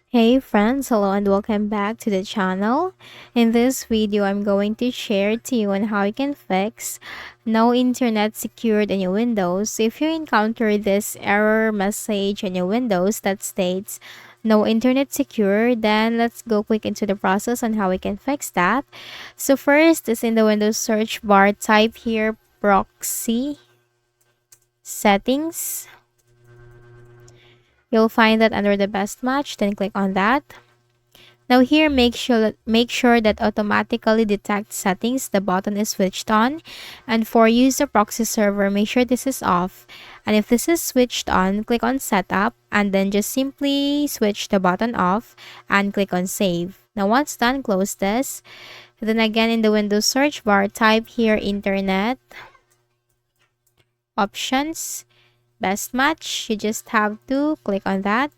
Hey friends, hello and welcome back to the channel. In this video, I'm going to share to you on how you can fix no internet secured in your Windows. If you encounter this error message in your Windows that states no internet secure, then let's go quick into the process on how we can fix that. So first is in the Windows search bar, type here proxy settings. You'll find that under the best match, then click on that. Now here, make sure that automatically detect settings, the button is switched on. And for use the proxy server, make sure this is off. And if this is switched on, click on setup and then just simply switch the button off and click on save. Now once done, close this. Then again in the Windows search bar, type here internet options, best match. You just have to click on that.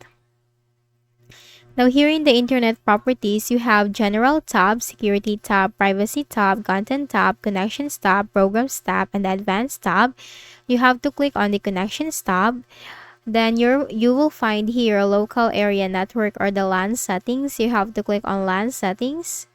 Now here in the internet properties, you have general tab, security tab, privacy tab, content tab, connections tab, programs tab, and advanced tab. You have to click on the connections tab. Then you will find here local area network or the LAN settings. You have to click on LAN settings.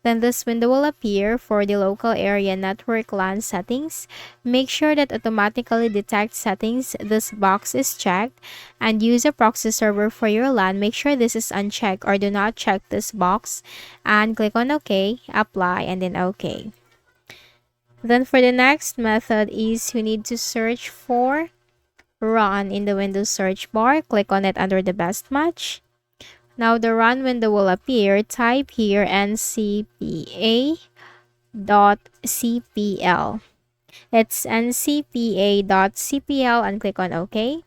Then this window will appear for the local area network LAN settings. Make sure that automatically detect settings, this box is checked, and use a proxy server for your LAN. Make sure this is unchecked or do not check this box and click on OK, apply, and then OK. Then for the next method is you need to search for run in the Windows search bar. Click on it under the best match. Now the run window will appear. Type here ncpa.cpl. It's ncpa.cpl and click on OK.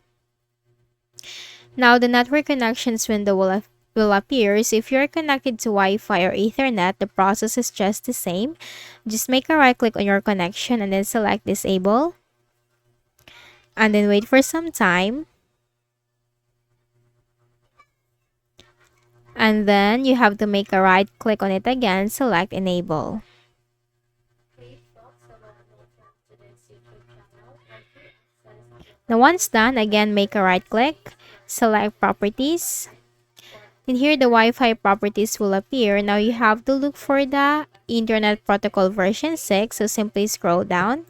Now the network connections window will appear. So if you're connected to Wi-Fi or Ethernet, the process is just the same. Just make a right click on your connection and then select disable. And then wait for some time. And then you have to make a right click on it again, select enable. Now once done, again make a right click, select properties. And here the Wi-Fi properties will appear. Now you have to look for the Internet Protocol version 6. So simply scroll down.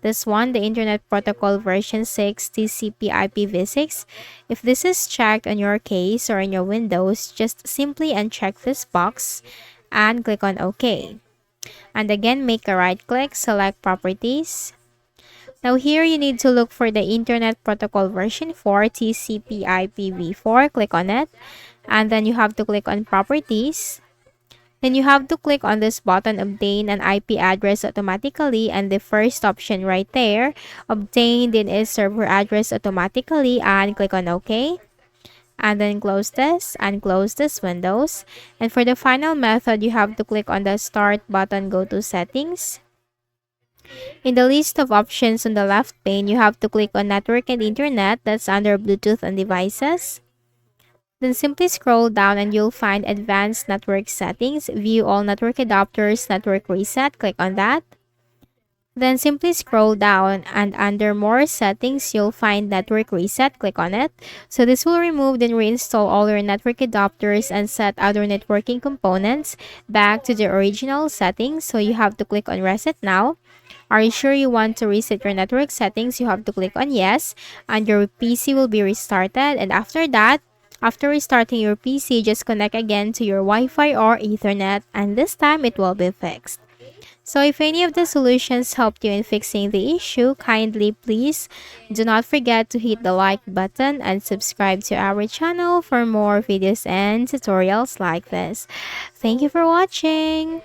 This one, the Internet Protocol version 6 TCP IPv6. If this is checked on your case or in your Windows, just simply uncheck this box and click on OK. And again, make a right click, select properties. Now here you need to look for the Internet Protocol version 4 TCP IPv4. Click on it. And then you have to click on properties. Then you have to click on this button, obtain an IP address automatically, and the first option right there, obtain DNS server address automatically, and click on OK. And then close this and close this windows. And for the final method, you have to click on the start button, go to settings. In the list of options on the left pane, you have to click on network and internet, that's under Bluetooth and devices. Then simply scroll down and you'll find advanced network settings, view all network adapters, network reset, click on that. Then simply scroll down and under more settings, you'll find network reset, click on it. So this will remove and reinstall all your network adapters and set other networking components back to the original settings. So you have to click on reset now. Are you sure you want to reset your network settings? You have to click on yes and your PC will be restarted. And after that, after restarting your PC, just connect again to your Wi-Fi or Ethernet and this time it will be fixed. So if any of the solutions helped you in fixing the issue, kindly please do not forget to hit the like button and subscribe to our channel for more videos and tutorials like this. Thank you for watching.